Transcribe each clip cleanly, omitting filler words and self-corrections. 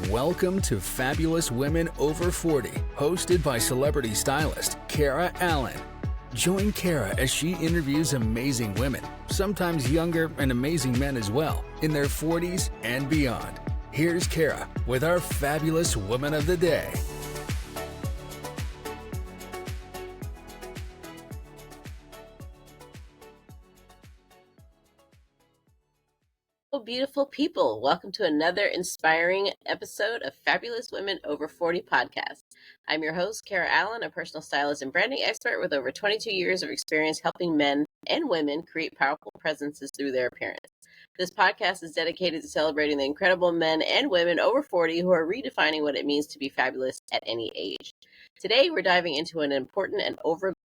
Welcome to Fabulous Women Over 40, hosted by celebrity stylist Kara Allan. Join Kara as she interviews amazing women, sometimes younger and amazing men as well, in their 40s and beyond. Here's Kara with our Fabulous Woman of the Day. Beautiful people, welcome to another inspiring episode of Fabulous Women Over 40 podcast. I'm your host, Kara Allan, a personal stylist and branding expert with over 22 years of experience helping men and women create powerful presences through their appearance. This podcast is dedicated to celebrating the incredible men and women over 40 who are redefining what it means to be fabulous at any age. Today, we're diving into an important and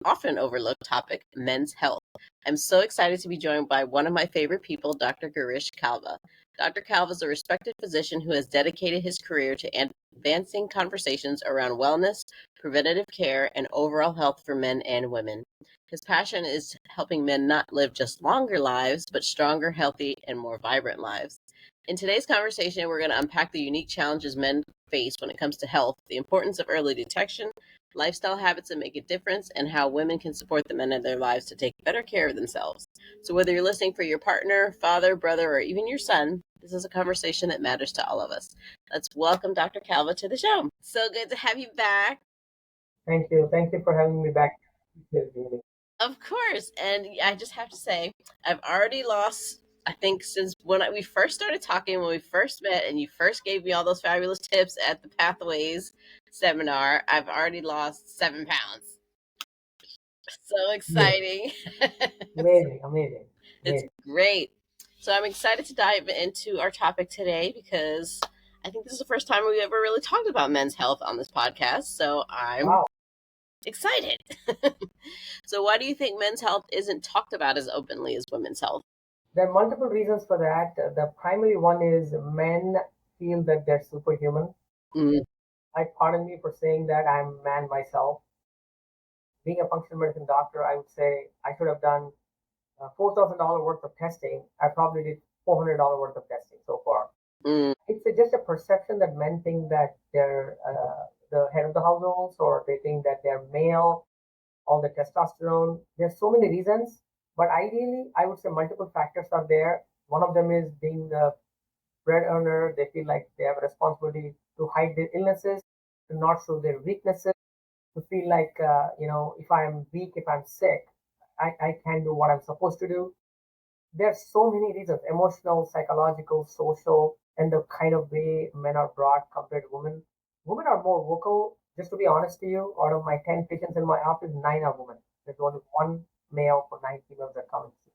often overlooked topic, men's health. I'm so excited to be joined by one of my favorite people, Dr. Girish Kalva. Dr. Kalva is a respected physician who has dedicated his career to advancing conversations around wellness, preventative care, and overall health for men and women. His passion is helping men not live just longer lives, but stronger, healthy, and more vibrant lives. In today's conversation, we're going to unpack the unique challenges men face when it comes to health, the importance of early detection, lifestyle habits that make a difference, and how women can support the men in their lives to take better care of themselves. So whether you're listening for your partner, father, brother, or even your son, this is a conversation that matters to all of us. Let's welcome Dr. Kalva to the show. So good to have you back. Thank you. Thank you for having me back. Of course. And I just have to say, I've already lost, I think, since when we first started talking, when we first met, and you first gave me all those fabulous tips at the Pathways seminar, I've already lost 7 pounds. So exciting. Amazing. It's great. So I'm excited to dive into our topic today because I think this is the first time we ever really talked about men's health on this podcast. So I'm excited. So why do you think men's health isn't talked about as openly as women's health? There are multiple reasons for that. The primary one is men feel that they're superhuman. Pardon me for saying that. I'm a man myself. Being a functional medicine doctor, I would say I should have done $4,000 worth of testing. I probably did $400 worth of testing so far. It's just a perception that men think that they're the head of the household, or they think that they're male, all the testosterone. There's so many reasons, but ideally, I would say multiple factors are there. One of them is being the bread earner. They feel like they have a responsibility to hide their illnesses, to not show their weaknesses, to feel like, if I'm weak, if I'm sick, I can't do what I'm supposed to do. There's so many reasons, emotional, psychological, social, and the kind of way men are brought compared to women. Women are more vocal. Just to be honest to you, out of my 10 patients in my office, 9 are women. There's only 1 male for 9 females that come and see.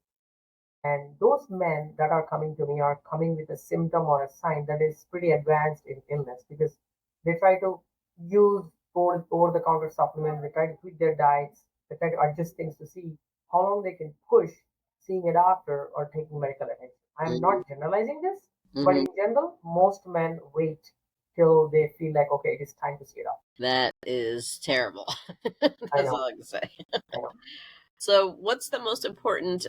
And those men that are coming to me are coming with a symptom or a sign that is pretty advanced in illness, because they try to use over-the-counter supplements, they try to tweak their diets, they try to adjust things to see how long they can push seeing a doctor or taking medical attention. I'm not generalizing this, but in general, most men wait till they feel like, okay, it is time to see a doctor. That is terrible. That's all I can say. So what's the most important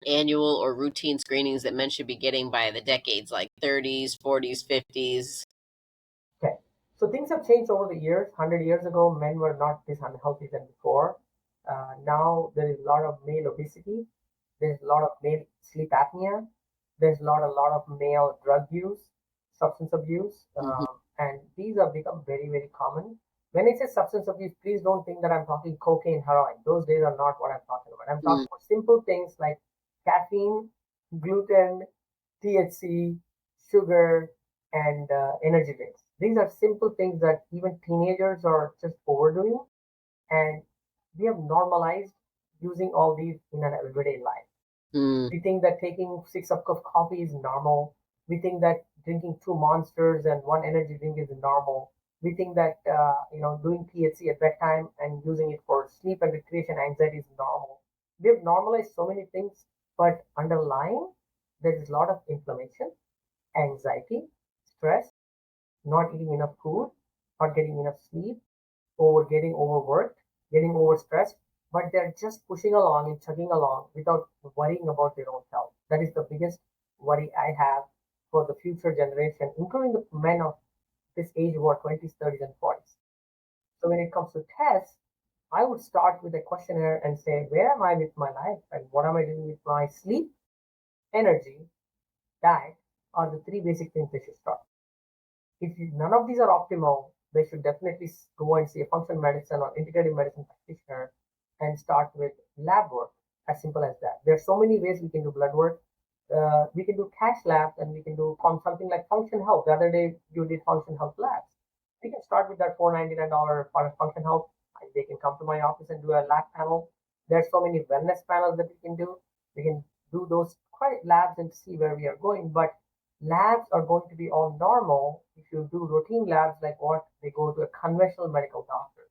annual or routine screenings that men should be getting by the decades, like 30s, 40s, 50s? Okay. So things have changed over the years. 100 years ago, men were not this unhealthy than before. Now there is a lot of male obesity. There's a lot of male sleep apnea. There's a lot of male drug use, substance abuse, and these have become very, very common. When I say substance abuse, please don't think that I'm talking cocaine, heroin. Those days are not what I'm talking about. I'm talking about simple things like caffeine, gluten, THC, sugar, and energy drinks. These are simple things that even teenagers are just overdoing, and we have normalized using all these in an everyday life. We think that taking 6 cups of coffee is normal. We think that drinking 2 monsters and 1 energy drink is normal. We think that doing THC at bedtime and using it for sleep and recreation anxiety is normal. We have normalized so many things, but underlying there is a lot of inflammation, anxiety, stress, not eating enough food, not getting enough sleep, getting overworked, getting overstressed, but they're just pushing along and chugging along without worrying about their own health. That is the biggest worry I have for the future generation, including the men of this age who are 20s, 30s, and 40s. So when it comes to tests, I would start with a questionnaire and say, where am I with my life and what am I doing with my sleep, energy, diet are the three basic things they should start. If none of these are optimal, they should definitely go and see a functional medicine or integrative medicine practitioner and start with lab work. As simple as that. There are so many ways we can do blood work. We can do cash labs and we can do something like function health. The other day you did function health labs. We can start with that $499 for function health. They can come to my office and do a lab panel. There's so many wellness panels that we can do. We can do those quiet labs and see where we are going. But labs are going to be all normal if you do routine labs like what they go to a conventional medical doctor.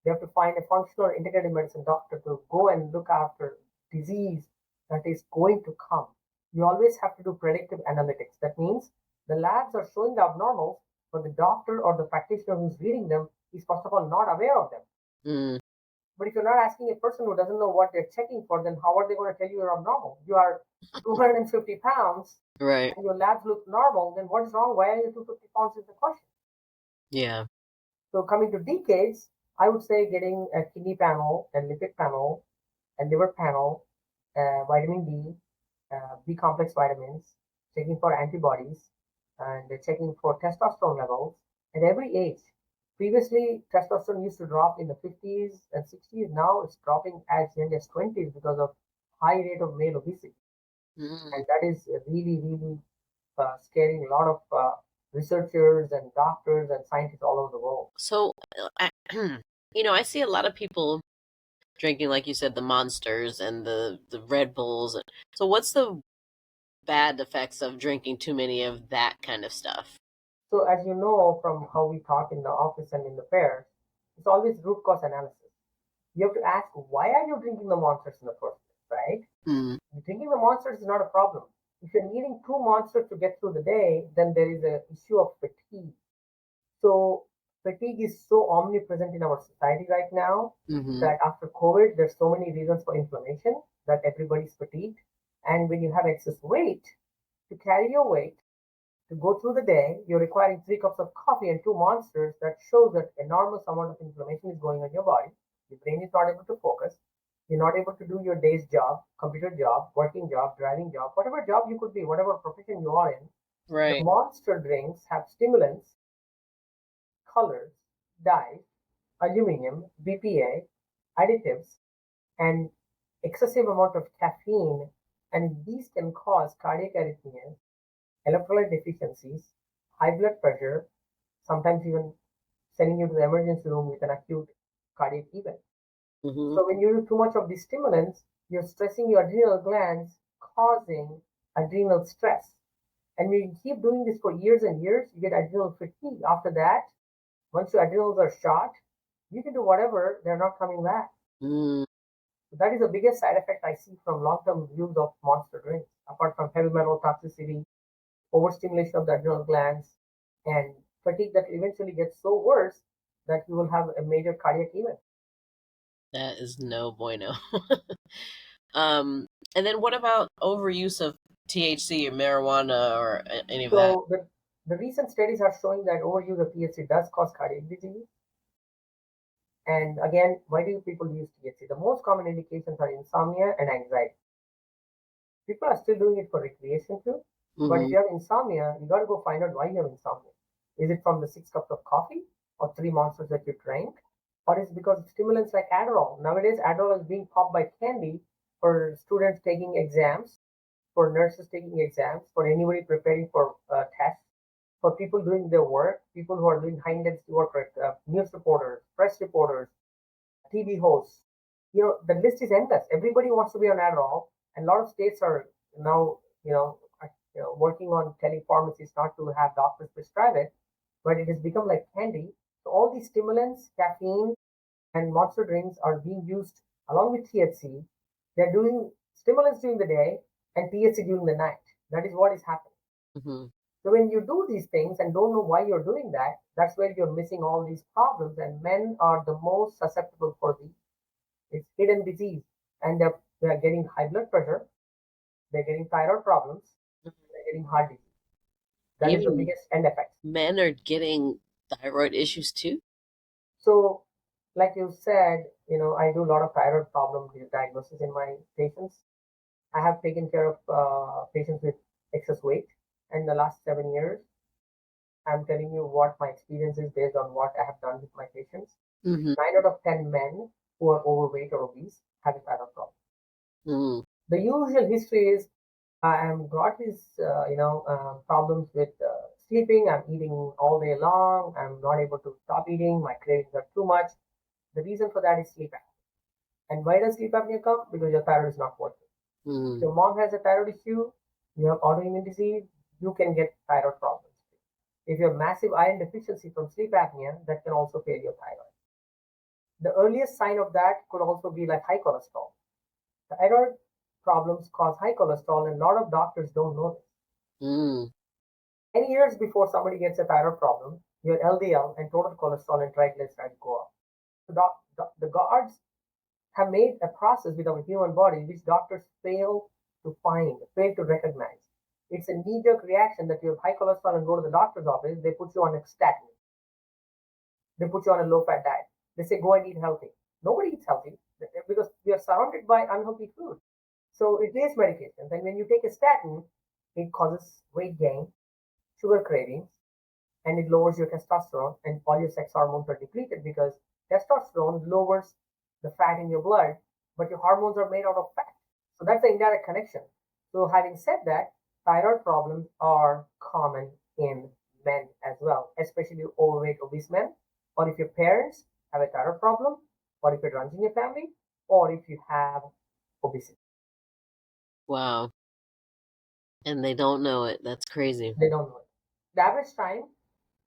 They have to find a functional or integrative medicine doctor to go and look after disease that is going to come. You always have to do predictive analytics. That means the labs are showing the abnormals, but the doctor or the practitioner who's reading them is first of all not aware of them. But if you're not asking a person who doesn't know what they're checking for, then how are they going to tell you you're abnormal? You are 250 pounds, right? And your labs look normal. Then what is wrong? Why are you 250 pounds is the question. Yeah. So coming to decades, I would say getting a kidney panel, a lipid panel, a liver panel, vitamin D, B complex vitamins, checking for antibodies, and checking for testosterone levels at every age. Previously, testosterone used to drop in the 50s and 60s. Now it's dropping as young as 20s because of high rate of male obesity. And that is really, really scaring a lot of researchers and doctors and scientists all over the world. So, I see a lot of people drinking, like you said, the Monsters and the Red Bulls. So what's the bad effects of drinking too many of that kind of stuff? So as you know from how we talk in the office and in the pairs, it's always root cause analysis. You have to ask, why are you drinking the Monsters in the first place, right? Drinking the Monsters is not a problem. If you're needing two Monsters to get through the day, then there is an issue of fatigue. So fatigue is so omnipresent in our society right now that after COVID, there's so many reasons for inflammation that everybody's fatigued. And when you have excess weight, to carry your weight, to go through the day, you're requiring 3 cups of coffee and two Monsters. That shows that enormous amount of inflammation is going on your body. Your brain is not able to focus. You're not able to do your day's job, computer job, working job, driving job, whatever job you could be, whatever profession you are in. Right. The Monster drinks have stimulants, colors, dyes, aluminum, BPA, additives, and excessive amount of caffeine, and these can cause cardiac arrhythmias, electrolyte deficiencies, high blood pressure, sometimes even sending you to the emergency room with an acute cardiac event. So when you do too much of these stimulants, you're stressing your adrenal glands, causing adrenal stress. And when you keep doing this for years and years, you get adrenal fatigue. After that, once your adrenals are shot, you can do whatever, they're not coming back. So that is the biggest side effect I see from long-term use of Monster drinks, apart from heavy metal toxicity, overstimulation of the adrenal glands, and fatigue that eventually gets so worse that you will have a major cardiac event. That is no bueno. And then what about overuse of THC or marijuana or any of that? So the recent studies are showing that overuse of THC does cause cardiac disease. And again, why do people use THC? The most common indications are insomnia and anxiety. People are still doing it for recreation too. But if you have insomnia, you got to go find out why you have insomnia. Is it from the 6 cups of coffee or 3 Monsters that you drank? Or is it because of stimulants like Adderall? Nowadays, Adderall is being popped by candy for students taking exams, for nurses taking exams, for anybody preparing for tests, for people doing their work, people who are doing high intensity work, like news reporters, press reporters, TV hosts. The list is endless. Everybody wants to be on Adderall, and a lot of states are now, working on telling pharmacies not to have doctors prescribe it, but it has become like candy. So all these stimulants, caffeine, and Monster drinks are being used along with THC. They're doing stimulants during the day and THC during the night. That is what is happening. So when you do these things and don't know why you're doing that, that's where you're missing all these problems. And men are the most susceptible for it's hidden disease, and they're getting high blood pressure, they're getting thyroid problems, they're getting heart disease. That is the biggest end effect. Men are getting thyroid issues too? So, like you said, I do a lot of thyroid problem diagnosis in my patients. I have taken care of patients with excess weight in the last 7 years. I'm telling you what my experience is based on what I have done with my patients. 9 out of 10 men who are overweight or obese have a thyroid problem. The usual history is I've got these, problems with sleeping. I'm eating all day long. I'm not able to stop eating. My cravings are too much. The reason for that is sleep apnea. And why does sleep apnea come? Because your thyroid is not working. If your mom has a thyroid issue, you have autoimmune disease, you can get thyroid problems. If you have massive iron deficiency from sleep apnea, that can also fail your thyroid. The earliest sign of that could also be like high cholesterol. Thyroid problems cause high cholesterol, and a lot of doctors don't know this. 10 years before somebody gets a thyroid problem, your LDL and total cholesterol and triglycerides go up. So the gods have made a process with our human body which doctors fail to recognize. It's a knee-jerk reaction that you have high cholesterol and go to the doctor's office, they put you on a statin. They put you on a low-fat diet. They say, go and eat healthy. Nobody eats healthy because we are surrounded by unhealthy food. So it is medications. And when you take a statin, it causes weight gain, sugar cravings, and it lowers your testosterone, and all your sex hormones are depleted because testosterone lowers the fat in your blood, but your hormones are made out of fat. So that's the indirect connection. So having said that, thyroid problems are common in men as well, especially overweight, obese men, or if your parents have a thyroid problem, or if it runs in your family, or if you have obesity. Wow. And they don't know it. That's crazy. They don't know it. The average time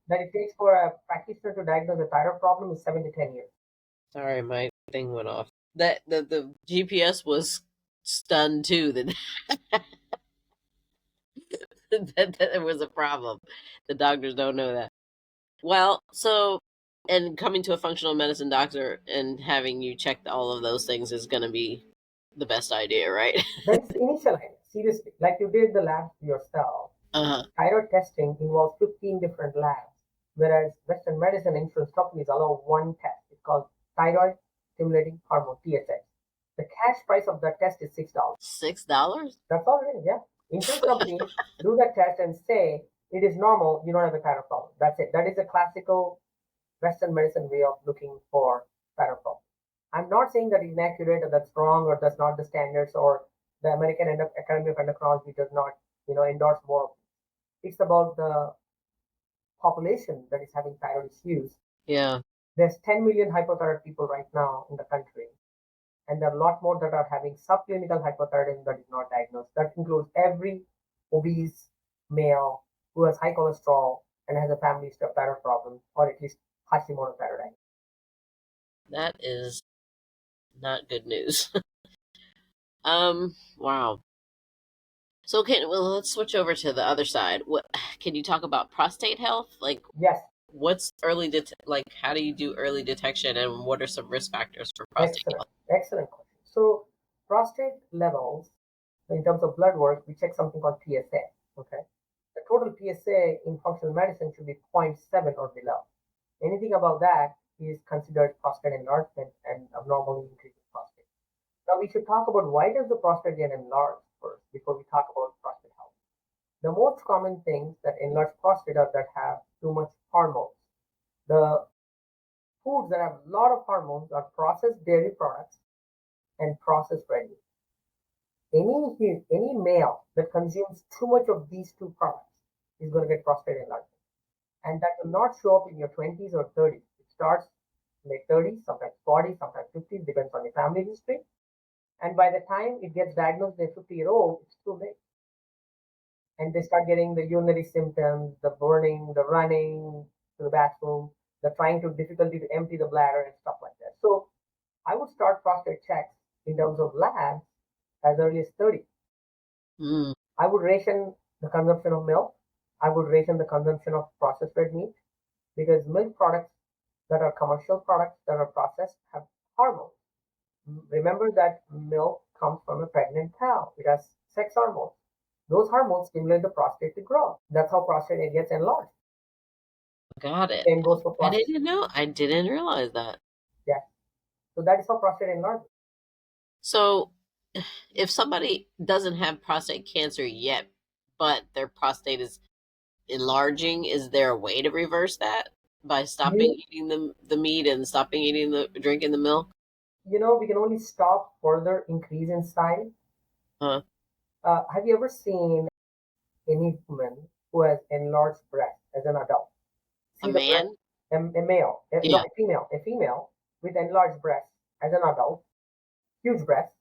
that it takes for a practitioner to diagnose a thyroid problem is 7 to 10 years. Sorry, my thing went off. That the GPS was stunned too that that there was a problem. The doctors don't know that. Well, so and coming to a functional medicine doctor and having you check all of those things is going to be the best idea, right? That's the initial idea. Seriously, like you did the lab yourself. Thyroid testing involves 15 different labs, whereas Western medicine insurance companies allow one test. It's called thyroid stimulating hormone (TSH). The cash price of that test is $6. $6? That's all it is. Yeah, insurance companies do that test and say it is normal. You don't have a thyroid problem. That's it. That is a classical Western medicine way of looking for thyroid problem. I'm not saying that is inaccurate or that's wrong or that's not the standards or the American Academy of Endocrinology does not, endorse more. It's about the population that is having thyroid issues. Yeah. There's 10 million hypothyroid people right now in the country, and there are a lot more that are having subclinical hypothyroidism that is not diagnosed. That includes every obese male who has high cholesterol and has a family history of thyroid problems, or at least Hashimoto thyroiditis. That is not good news. Wow. So okay, well, let's switch over to the other side. What can you talk about prostate health? Like, yes, what's how do you do early detection, and what are some risk factors for prostate health? Excellent question. So prostate levels, in terms of blood work, we check something called PSA. Okay, the total PSA in functional medicine should be 0.7 or below. Anything above that is considered prostate enlargement and abnormally increasing prostate. Now we should talk about why does the prostate get enlarged first before we talk about prostate health. The most common things that enlarge prostate are that have too much hormones. The foods that have a lot of hormones are processed dairy products and processed red meat. Any male that consumes too much of these two products is going to get prostate enlargement. And that will not show up in your 20s or 30s. It starts late 30s, sometimes 40s, sometimes 50s, depends on your family history. And by the time it gets diagnosed as a 50-year-old, it's too late. And they start getting the urinary symptoms, the burning, the running to the bathroom, the difficulty to empty the bladder and stuff like that. So I would start prostate checks in terms of labs as early as 30. I would ration the consumption of milk. I would ration the consumption of processed red meat because milk products that are commercial products that are processed have hormones. Remember that milk comes from a pregnant cow. It has sex hormones. Those hormones stimulate the prostate to grow. That's how prostate gets enlarged. Got it. Same goes for prostate. I didn't realize that. Yeah. So that is how prostate enlarges. So if somebody doesn't have prostate cancer yet, but their prostate is enlarging, is there a way to reverse that by stopping eating the meat and stopping drinking the milk? We can only stop further increase in size. Have you ever seen any woman who has enlarged breast as an adult? A man? A male, no, a female with enlarged breast as an adult, huge breast.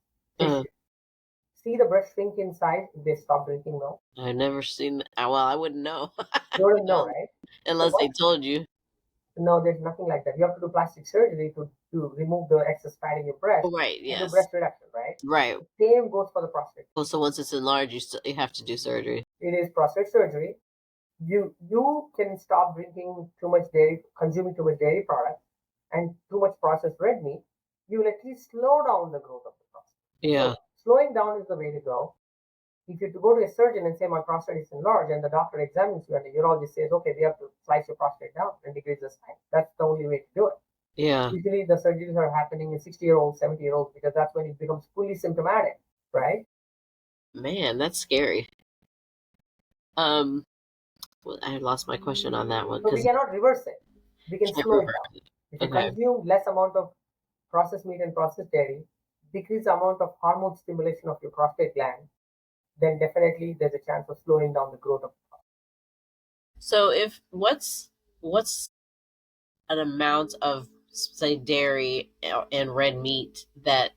See the breast shrink in size if they stop drinking milk? I've never seen that. Well, I wouldn't know. You wouldn't know, right? Unless they told you. No, there's nothing like that. You have to do plastic surgery to remove the excess fat in your breast. Right, yes. And do breast reduction, right? Right. The same goes for the prostate. Oh, so once it's enlarged, you have to do surgery. It is prostate surgery. You can stop drinking too much dairy, consuming too much dairy products, and too much processed red meat. You will at least slow down the growth of the prostate. Yeah. So slowing down is the way to go. If you go to a surgeon and say my prostate is enlarged, and the doctor examines you and the urologist says, okay, we have to slice your prostate down and decrease the size. That's the only way to do it. Yeah. Usually the surgeries are happening in 60-year-olds, 70-year-olds, because that's when it becomes fully symptomatic, right? Man, that's scary. Well, I lost my question on that one. So we cannot reverse it. We can slow it down. If you consume less amount of processed meat and processed dairy, decrease the amount of hormone stimulation of your prostate gland, then definitely there's a chance of slowing down the growth of the prostate. So what's an amount of, say, dairy and red meat that,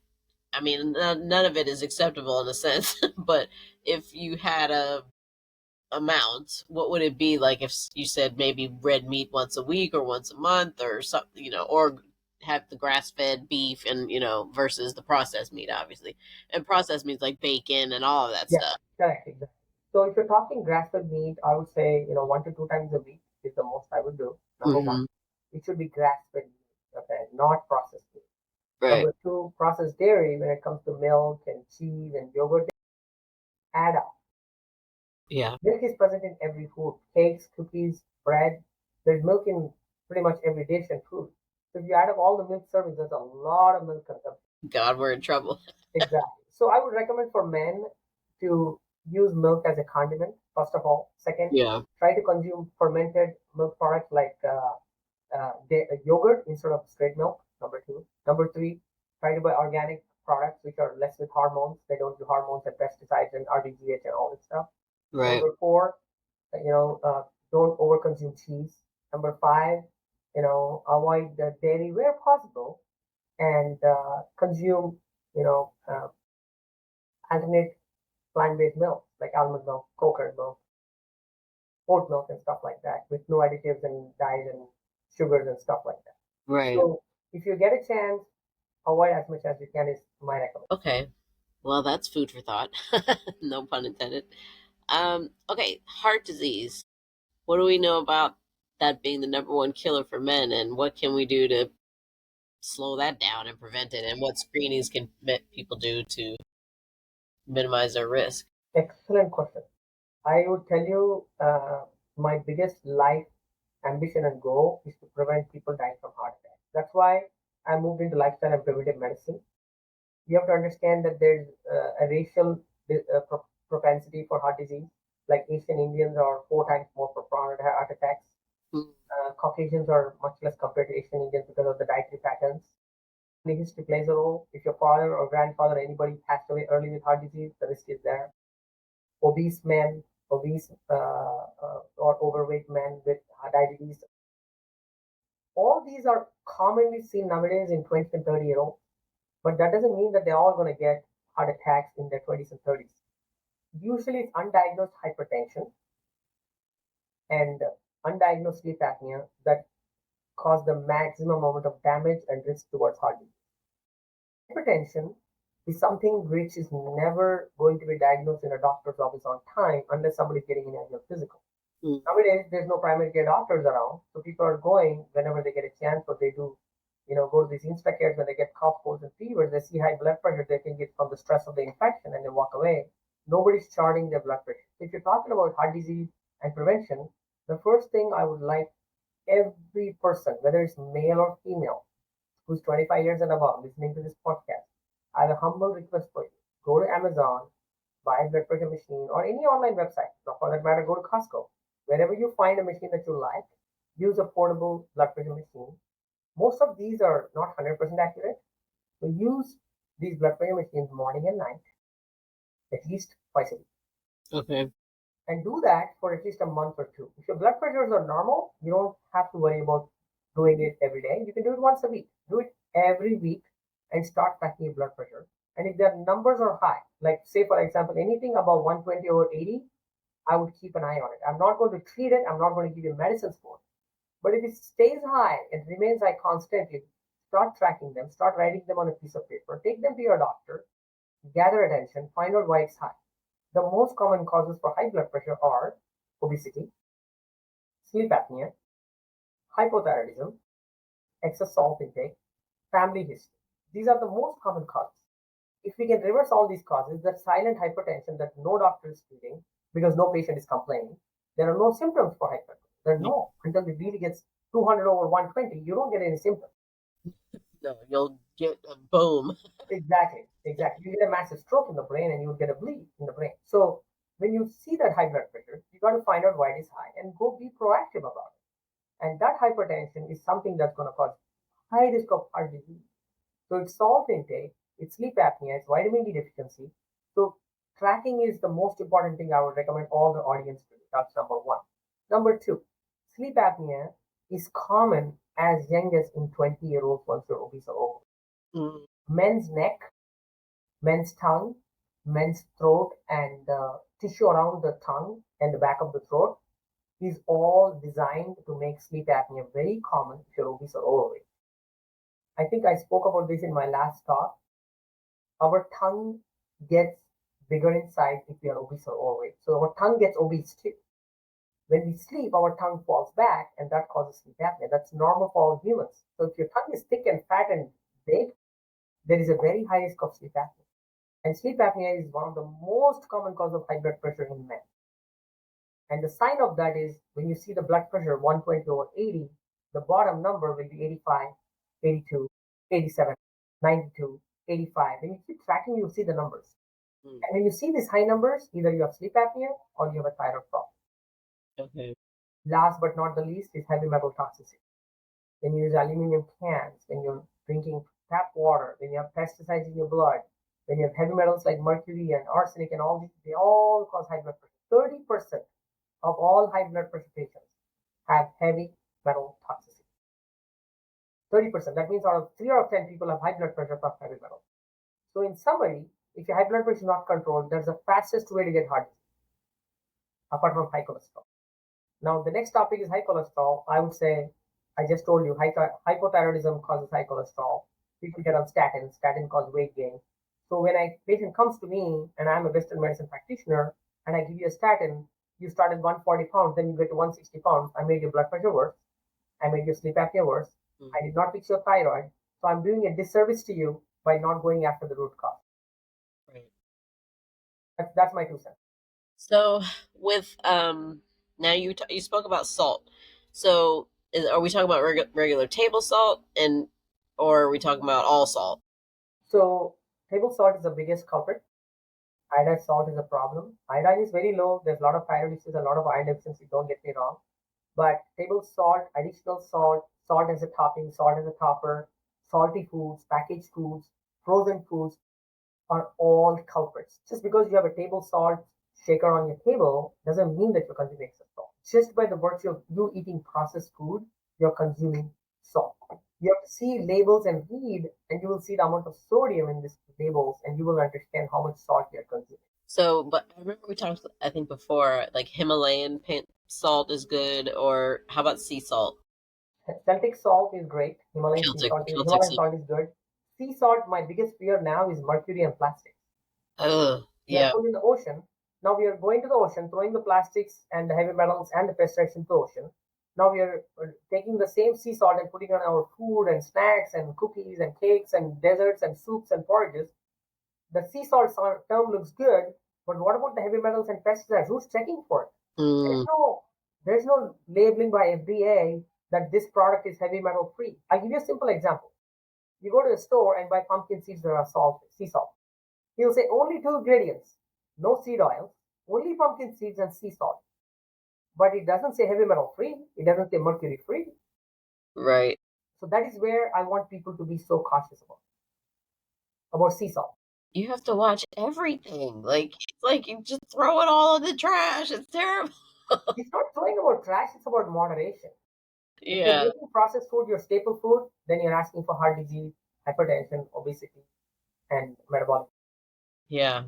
I mean, none of it is acceptable in a sense, but if you had a amount, what would it be? Like if you said maybe red meat once a week or once a month or something, or have the grass-fed beef and, versus the processed meat, obviously. And processed meats like bacon and all of that stuff. Correct, exactly. So if you're talking grass-fed meat, I would say, 1 to 2 times a week is the most I would do. Number one, it should be grass-fed meat, okay, not processed meat. Right. Number two, processed dairy, when it comes to milk and cheese and yogurt, add up. Yeah. Milk is present in every food, cakes, cookies, bread. There's milk in pretty much every dish and food. So if you add up all the milk servings, there's a lot of milk consumption. God, we're in trouble. Exactly. So I would recommend for men to use milk as a condiment, first of all. Second, try to consume fermented milk products like yogurt instead of straight milk, number two. Number three, try to buy organic products which are less with hormones. They don't do hormones and pesticides and RDGH and all this stuff. Right. Number four, don't overconsume cheese. Number five, avoid the dairy where possible and consume, alternate plant-based milk like almond milk, coconut milk, oat milk and stuff like that with no additives and dyes and sugars and stuff like that. Right. So if you get a chance, avoid as much as you can is my recommendation. Okay. Well, that's food for thought. No pun intended. Okay, heart disease. What do we know about that being the number one killer for men, and what can we do to slow that down and prevent it, and what screenings can people do to minimize their risk? Excellent question. I would tell you my biggest life ambition and goal is to prevent people dying from heart attacks. That's why I moved into lifestyle and preventive medicine. You have to understand that there's a racial propensity for heart disease. Like Asian Indians are 4 times more prone to heart attacks. Caucasians are much less compared to Asian Indians because of the dietary patterns. The history plays a role. If your father or grandfather or anybody passed away early with heart disease, the risk is there. Obese men, or overweight men with diabetes. All these are commonly seen nowadays in 20 and 30-year-olds. But that doesn't mean that they're all going to get heart attacks in their 20s and 30s. Usually it's undiagnosed hypertension and undiagnosed sleep apnea that cause the maximum amount of damage and risk towards heart disease. Hypertension is something which is never going to be diagnosed in a doctor's office on time unless somebody's getting an annual physical. Nowadays, there's no primary care doctors around, so people are going whenever they get a chance, or they do, go to these inspectors when they get cough, colds, and fevers. They see high blood pressure, they think it's from the stress of the infection, and they walk away. Nobody's charting their blood pressure. If you're talking about heart disease and prevention, the first thing I would like every person, whether it's male or female, who's 25 years and above listening to this podcast, I have a humble request for you. Go to Amazon, buy a blood pressure machine or any online website. For that matter, go to Costco. Wherever you find a machine that you like, use a portable blood pressure machine. Most of these are not 100% accurate. So use these blood pressure machines morning and night, at least twice a week. Okay. And do that for at least a month or two. If your blood pressures are normal, you don't have to worry about doing it every day. You can do it once a week. Do it every week and start tracking your blood pressure. And if their numbers are high, like say for example, anything above 120 over 80, I would keep an eye on it. I'm not going to treat it. I'm not going to give you medicines for it. But if it stays high and remains high constantly, start tracking them, start writing them on a piece of paper, take them to your doctor, gather attention, find out why it's high. The most common causes for high blood pressure are obesity, sleep apnea, hypothyroidism, excess salt intake, family history. These are the most common causes. If we can reverse all these causes, that silent hypertension that no doctor is treating because no patient is complaining, there are no symptoms for hypertension. There are no. Until it really gets 200 over 120, you don't get any symptoms. No, you'll get a boom. Exactly. You get a massive stroke in the brain and you'll get a bleed in the brain. So when you see that high blood pressure, you got to find out why it is high and go be proactive about it. And that hypertension is something that's going to cause high risk of heart disease. So it's salt intake, it's sleep apnea, it's vitamin D deficiency. So tracking is the most important thing I would recommend all the audience to do. That's number one. Number two, sleep apnea is common as young as in 20-year-olds once you're obese or over. Mm. Men's neck, men's tongue, men's throat, and tissue around the tongue and the back of the throat is all designed to make sleep apnea very common if you're obese or overweight. I think I spoke about this in my last talk. Our tongue gets bigger in size if we are obese or overweight. So our tongue gets obese too. When we sleep, our tongue falls back and that causes sleep apnea. That's normal for all humans. So if your tongue is thick and fat and big, there is a very high risk of sleep apnea. And sleep apnea is one of the most common cause of high blood pressure in men. And the sign of that is when you see the blood pressure 120 over 80, the bottom number will be 85, 82, 87, 92, 85. When you keep tracking, you'll see the numbers. And when you see these high numbers, either you have sleep apnea or you have a thyroid problem. Okay. Last but not the least is heavy metal toxicity. When you use aluminum cans, when you're drinking tap water, when you have pesticides in your blood, when you have heavy metals like mercury and arsenic and all these, they all cause high blood pressure. 30% of all high blood pressure patients have heavy metal toxicity. 30%. That means out of 3 out of 10 people have high blood pressure from heavy metal. So in summary, if your high blood pressure is not controlled, that's the fastest way to get heart disease, apart from high cholesterol. Now, the next topic is high cholesterol. I would say, I just told you, hypothyroidism causes high cholesterol. People get on statin. Statin causes weight gain. So when a patient comes to me and I'm a Western medicine practitioner and I give you a statin, you start at 140 pounds, then you get to 160 pounds. I made your blood pressure worse. I made your sleep apnea worse. I did not fix your thyroid. So I'm doing a disservice to you by not going after the root cause. Right. That's my 2 cents. So with now you spoke about salt. So are we talking about regular table salt or are we talking about all salt? So table salt is the biggest culprit. Iodine salt is a problem. Iodine is very low. There's a lot of thyroid issues, a lot of iron deficiency. Don't get me wrong. But table salt, additional salt, salt as a topping, salt as a topper, salty foods, packaged foods, frozen foods are all culprits. Just because you have a table salt shaker on your table doesn't mean that you're consuming excess salt. Just by the virtue of you eating processed food, you're consuming salt. You have to see labels and read, and you will see the amount of sodium in these labels, and you will understand how much salt you're consuming. So, but I remember we talked, I think before, like Himalayan salt is good, or how about sea salt? Celtic salt is great. Himalayan salt is good. Sea salt, my biggest fear now is mercury and plastics. We are put in the ocean. Now we are going to the ocean, throwing the plastics and the heavy metals and the pesticides into the ocean. Now we are taking the same sea salt and putting on our food and snacks and cookies and cakes and desserts and soups and porridges. The sea salt term looks good, But what about the heavy metals and pesticides? Who's checking for it? Mm. There's no labeling by FDA that this product is heavy metal free. I'll give you a simple example. You go to a store and buy pumpkin seeds that are sea salt. He'll say only two ingredients, no seed oil, only pumpkin seeds and sea salt. But it doesn't say heavy metal free. It doesn't say mercury free. Right. So that is where I want people to be so cautious about sea salt. You have to watch everything. Like it's like you just throw it all in the trash. It's terrible. It's not throwing about trash, it's about moderation. If you're Yeah. making processed food your staple food, then you're asking for heart disease, hypertension, obesity, and metabolic. Yeah.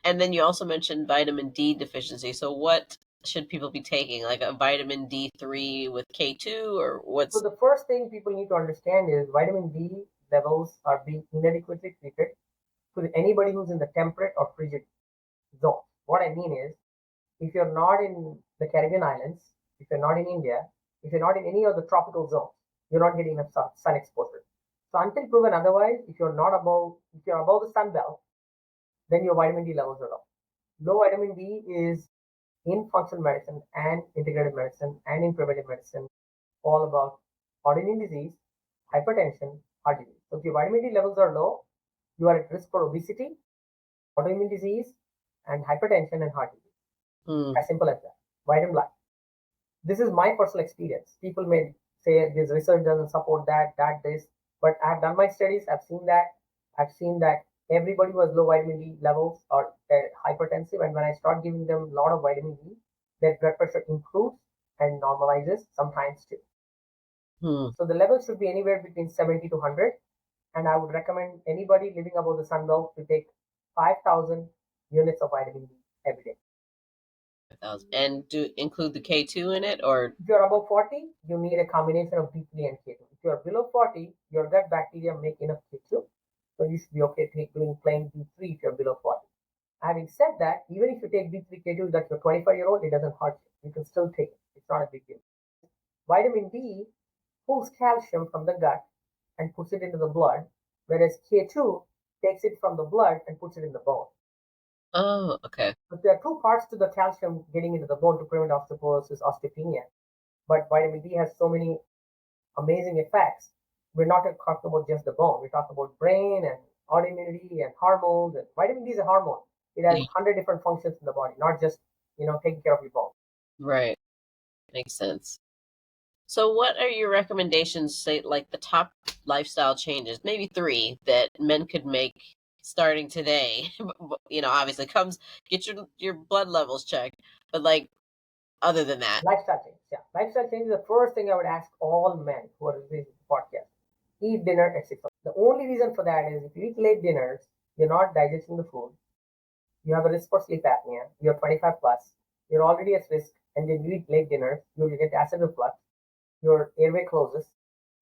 And then you also mentioned vitamin D deficiency. So what should people be taking? Like a vitamin D3 with K2 or what's So the first thing people need to understand is vitamin D levels are being inadequately treated to anybody who's in the temperate or frigid zone. What I mean is, if you're not in the Caribbean islands, if you're not in India, if you're not in any of the tropical zones, you're not getting enough sun exposure. So until proven otherwise, if you're above the sun belt, then your vitamin D levels are low. Low vitamin D is in functional medicine and integrative medicine and in preventive medicine all about autoimmune disease, hypertension, heart disease. So if your vitamin D levels are low, you are at risk for obesity, autoimmune disease, and hypertension and heart disease. As simple as that. White and black. This is my personal experience. People may say this research doesn't support this, but I've done my studies. I've seen that everybody who has low vitamin D levels are hypertensive, and when I start giving them a lot of vitamin D, their blood pressure improves and normalizes sometimes too. So the level should be anywhere between 70 to 100, and I would recommend anybody living above the sun belt to take 5,000 units of vitamin D every day. And do include the K2 in it, or if you're above 40, you need a combination of D3 and K2. If you're below 40, your gut bacteria make enough K2, so you should be okay doing plain D3 if you're below 40. Having said that, even if you take D3 K2 that you're 25-year-old, it doesn't hurt you. You can still take it. It's not a big deal. Vitamin D pulls calcium from the gut and puts it into the blood, whereas K2 takes it from the blood and puts it in the bone. Oh, okay. But there are two parts to the calcium getting into the bone to prevent osteoporosis, osteopenia. But vitamin D has so many amazing effects. We're not talking about just the bone. We're talking about brain and autoimmunity and hormones. And vitamin D is a hormone. It has 100 different functions in the body, not just taking care of your bone. Right. Makes sense. So what are your recommendations, say, like the top lifestyle changes, maybe 3 that men could make starting today? Obviously get your blood levels checked, but like other than that. Lifestyle change. Yeah. Lifestyle change is the first thing I would ask all men who are listening to the podcast. Eat dinner at 6 o'clock. The only reason for that is if you eat late dinners, you're not digesting the food. You have a risk for sleep apnea. You're 25 plus. You're already at risk, and then you eat late dinners, you will get acid reflux. Your airway closes.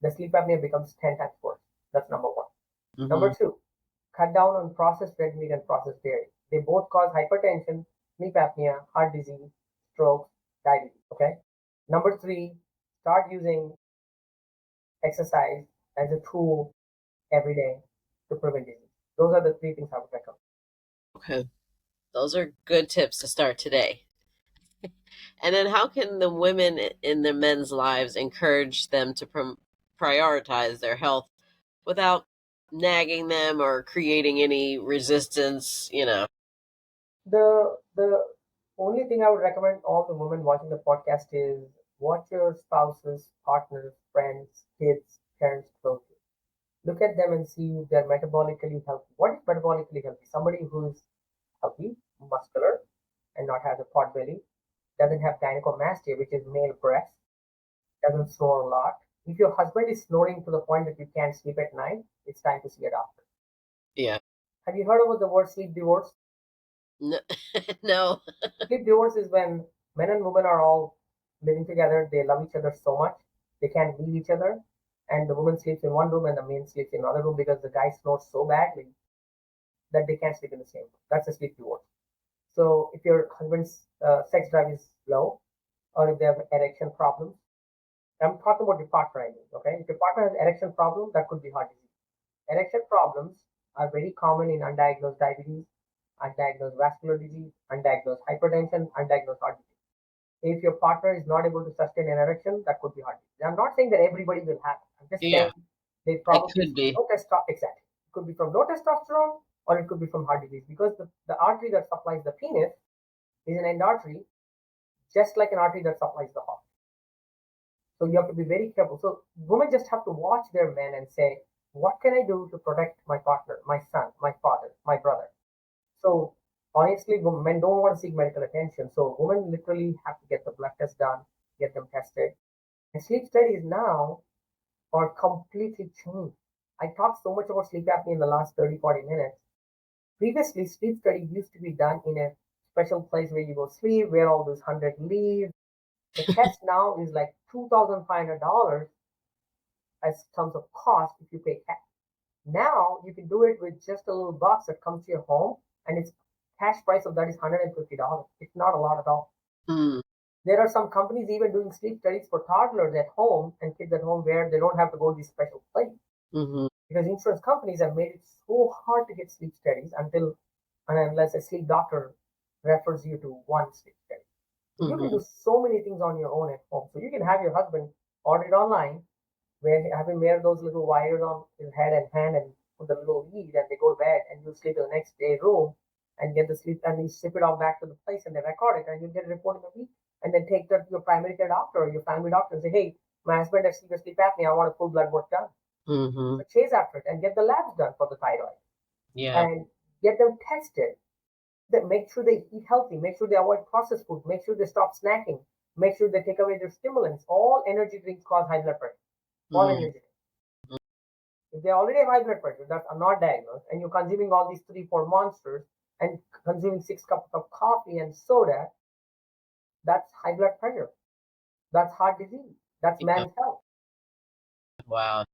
The sleep apnea becomes 10 times worse. That's number one. Mm-hmm. Number 2, cut down on processed red meat and processed dairy. They both cause hypertension, sleep apnea, heart disease, stroke, diabetes. Okay. Number 3, start using exercise as a tool every day to prevent disease. Those are the 3 things I would recommend. Okay. Those are good tips to start today. And then how can the women in the men's lives encourage them to prioritize their health without nagging them or creating any resistance, The only thing I would recommend all the women watching the podcast is watch your spouses, partners, friends, kids, parents closely. Look at them and see if they're metabolically healthy. What is metabolically healthy? Somebody who's healthy, muscular, and not has a pot belly, doesn't have gynecomastia, which is male breast, doesn't snore a lot. If your husband is snoring to the point that you can't sleep at night, it's time to see a doctor. Yeah. Have you heard about the word sleep divorce? No. No. Sleep divorce is when men and women are all living together. They love each other so much they can't leave each other, and the woman sleeps in one room and the man sleeps in another room because the guy snores so badly that they can't sleep in the same room. That's a sleep divorce. So if your husband's sex drive is low, or if they have erection problems, I'm talking about your partner, I mean, okay? If your partner has erection problems, that could be heart disease. Erection problems are very common in undiagnosed diabetes, undiagnosed vascular disease, undiagnosed hypertension, undiagnosed heart disease. If your partner is not able to sustain an erection, that could be heart disease. I'm not saying that everybody will have it. I'm just Yeah, saying they it probably could be. no testosterone. Exactly. It could be from no testosterone or it could be from heart disease because the artery that supplies the penis is an end artery, just like an artery that supplies the heart. So you have to be very careful. So women just have to watch their men and say, what can I do to protect my partner, my son, my father, my brother? So honestly, men don't want to seek medical attention. So women literally have to get the blood test done, get them tested. And sleep studies now are completely changed. I talked so much about sleep apnea in the last 30, 40 minutes. Previously, sleep study used to be done in a special place where you go sleep, where all those 100 leaves. The test now is like $2,500 as terms of cost if you pay cash. Now you can do it with just a little box that comes to your home, and its cash price of that is $150. It's not a lot at all. Mm. There are some companies even doing sleep studies for toddlers at home and kids at home where they don't have to go to these special places. Mm-hmm. Because insurance companies have made it so hard to get sleep studies until and unless a sleep doctor refers you to one sleep study. So you can do so many things on your own at home. So you can have your husband order it online, have him wear those little wires on his head and hand and put the little lead and they go to bed and you sleep in the next day room and get the sleep and you ship it all back to the place and they record it and you get a report in a week and then take that to your primary care doctor or your family doctor and say, hey, my husband has severe sleep apnea, I want a full blood work done. Mm-hmm. So chase after it and get the labs done for the thyroid. Yeah. And get them tested. That make sure they eat healthy, make sure they avoid processed food, make sure they stop snacking, make sure they take away their stimulants. All energy drinks cause high blood pressure. All energy drinks. If they already have high blood pressure that are not diagnosed, and you're consuming all these 3, 4 monsters and consuming 6 cups of coffee and soda, that's high blood pressure. That's heart disease. That's man's health. Wow.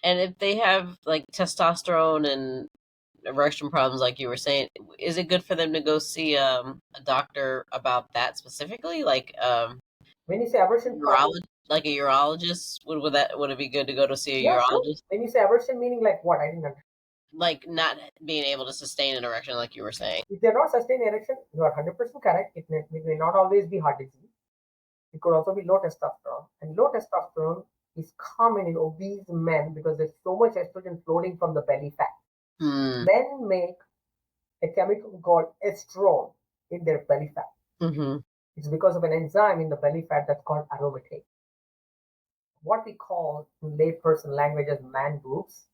And if they have like testosterone and erection problems, like you were saying, is it good for them to go see a doctor about that specifically? Like when you say aversion problem, like a urologist? Would it be good to go to see a yeah, sure. urologist? When you say aversion, meaning like what? I didn't understand. Like not being able to sustain an erection, like you were saying. If they're not sustaining erection, you are 100% correct. It may not always be heart disease. It could also be low testosterone. And low testosterone is common in obese men because there's so much estrogen floating from the belly fat. Men make a chemical called estrone in their belly fat. It's because of an enzyme in the belly fat that's called aromatase. What we call in layperson language as man boobs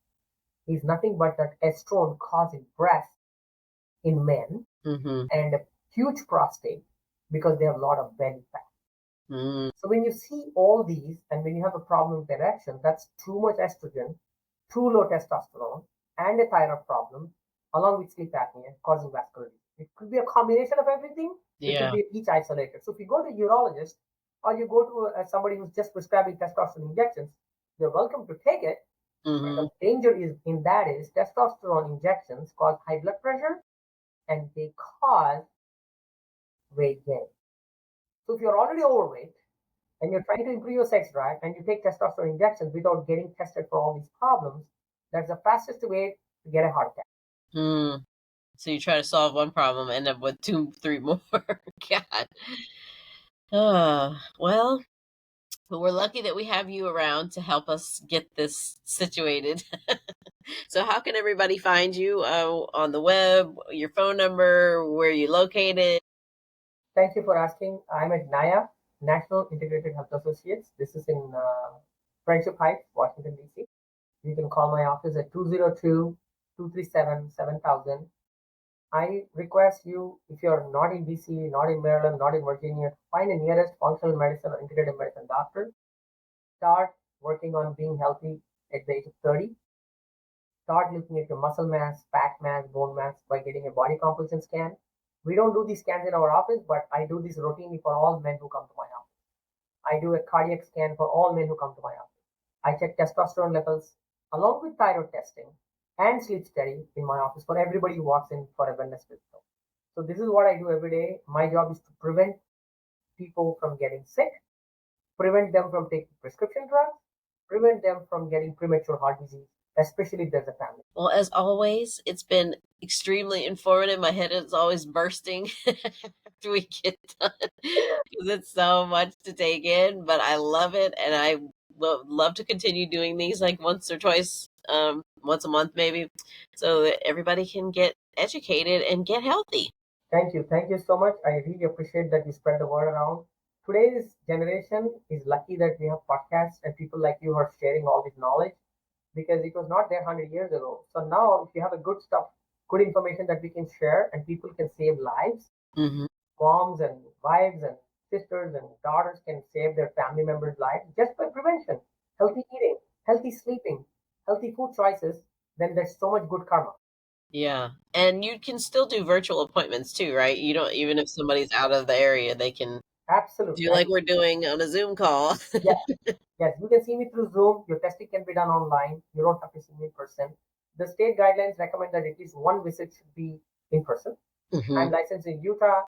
is nothing but that estrone causing breasts in men and a huge prostate because they have a lot of belly fat. So when you see all these and when you have a problem with erection, that's too much estrogen, too low testosterone, and a thyroid problem, along with sleep apnea causing vascular disease. It could be a combination of everything. It could be each isolated. So if you go to a urologist or you go to somebody who's just prescribing testosterone injections, you're welcome to take it. But the danger is in that is testosterone injections cause high blood pressure and they cause weight gain. So if you're already overweight and you're trying to improve your sex drive and you take testosterone injections without getting tested for all these problems, that's the fastest way to get a heart attack. So you try to solve one problem, end up with 2, 3 more. God. Well, but we're lucky that we have you around to help us get this situated. So how can everybody find you on the web, your phone number, where you located? Thank you for asking. I'm at NIA, National Integrated Health Associates. This is in Friendship Heights, Washington, D.C. You can call my office at 202-237-7000. I request you, if you're not in DC, not in Maryland, not in Virginia, find the nearest functional medicine or integrative medicine doctor. Start working on being healthy at the age of 30. Start looking at your muscle mass, fat mass, bone mass by getting a body composition scan. We don't do these scans in our office, but I do this routinely for all men who come to my office. I do a cardiac scan for all men who come to my office. I check testosterone levels along with thyroid testing and sleep study in my office for everybody who walks in for a wellness visit. So this is what I do every day. My job is to prevent people from getting sick, prevent them from taking prescription drugs, prevent them from getting premature heart disease, especially if there's a family. Well, as always, it's been extremely informative. My head is always bursting after we get done because it's so much to take in, but I love it. And I love to continue doing these like once or twice, once a month maybe, so that everybody can get educated and get healthy. Thank you. Thank you so much. I really appreciate that you spread the word around. Today's generation is lucky that we have podcasts and people like you are sharing all this knowledge because it was not there 100 years ago. So now, if you have a good stuff, good information that we can share and people can save lives, moms and wives and sisters and daughters can save their family members' lives just by prevention, healthy eating, healthy sleeping, healthy food choices, then there's so much good karma. Yeah. And you can still do virtual appointments too, right? You don't, even if somebody's out of the area, they can Absolutely. do like we're doing on a Zoom call. Yes, you can see me through Zoom. Your testing can be done online. You don't have to see me in person. The state guidelines recommend that at least one visit should be in person. I'm licensed in Utah,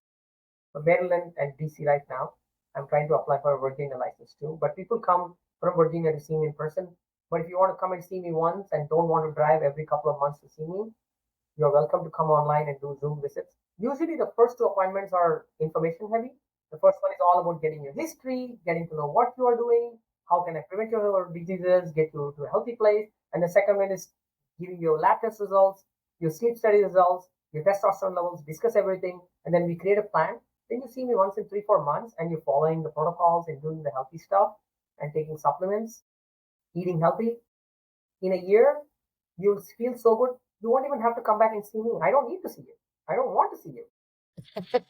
Maryland, and DC right now. I'm trying to apply for a Virginia license too. But people come from Virginia to see me in person. But if you want to come and see me once and don't want to drive every couple of months to see me, you're welcome to come online and do Zoom visits. Usually the first two appointments are information heavy. The first one is all about getting your history, getting to know what you are doing, how can I prevent your diseases, get you to a healthy place. And the second one is giving you lab test results, your sleep study results, your testosterone levels, discuss everything, and then we create a plan. Then you see me once in 3-4 months and you're following the protocols and doing the healthy stuff and taking supplements, eating healthy. In a year, you'll feel so good. You won't even have to come back and see me. I don't need to see you. I don't want to see you.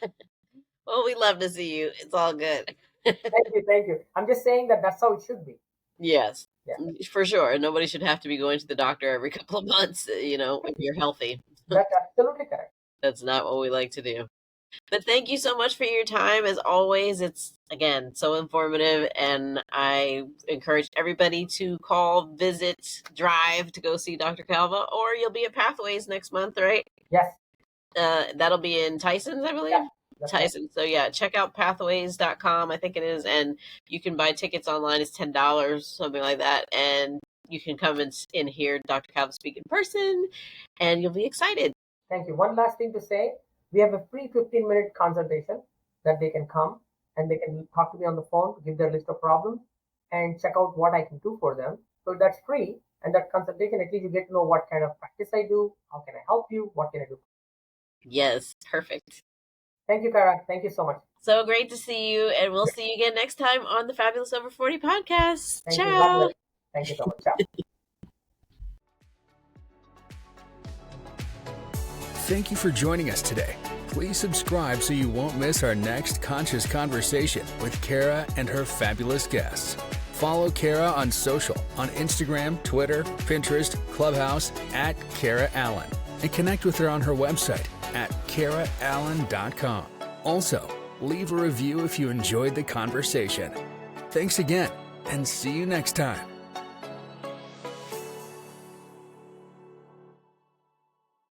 Well, we love to see you. It's all good. Thank you. Thank you. I'm just saying that that's how it should be. Yes, Yeah. for sure. Nobody should have to be going to the doctor every couple of months, if you're healthy. That's absolutely correct. That's not what we like to do. But thank you so much for your time. As always, it's, again, so informative. And I encourage everybody to call, visit, drive to go see Dr. Kalva, or you'll be at Pathways next month, right? Yes. That'll be in Tyson's, I believe. Yeah. Tyson. So yeah, check out pathways.com, I think it is, and you can buy tickets online. It's $10, something like that, and you can come and hear Dr. Kalva speak in person, and you'll be excited. Thank you. One last thing to say, we have a free 15-minute consultation that they can come and they can talk to me on the phone, give their list of problems, and check out what I can do for them. So that's free, and that consultation, at least you get to know what kind of practice I do, how can I help you, what can I do. Yes, perfect. Thank you, Kara. Thank you so much. So great to see you, and we'll see you again next time on the Fabulous Over 40 podcast. Thank Ciao. You. Thank you so much. Ciao. Thank you for joining us today. Please subscribe so you won't miss our next conscious conversation with Kara and her fabulous guests. Follow Kara on social, on Instagram, Twitter, Pinterest, Clubhouse, @Kara Allan, and connect with her on her website at karaallan.com. Also, leave a review if you enjoyed the conversation. Thanks again, and see you next time.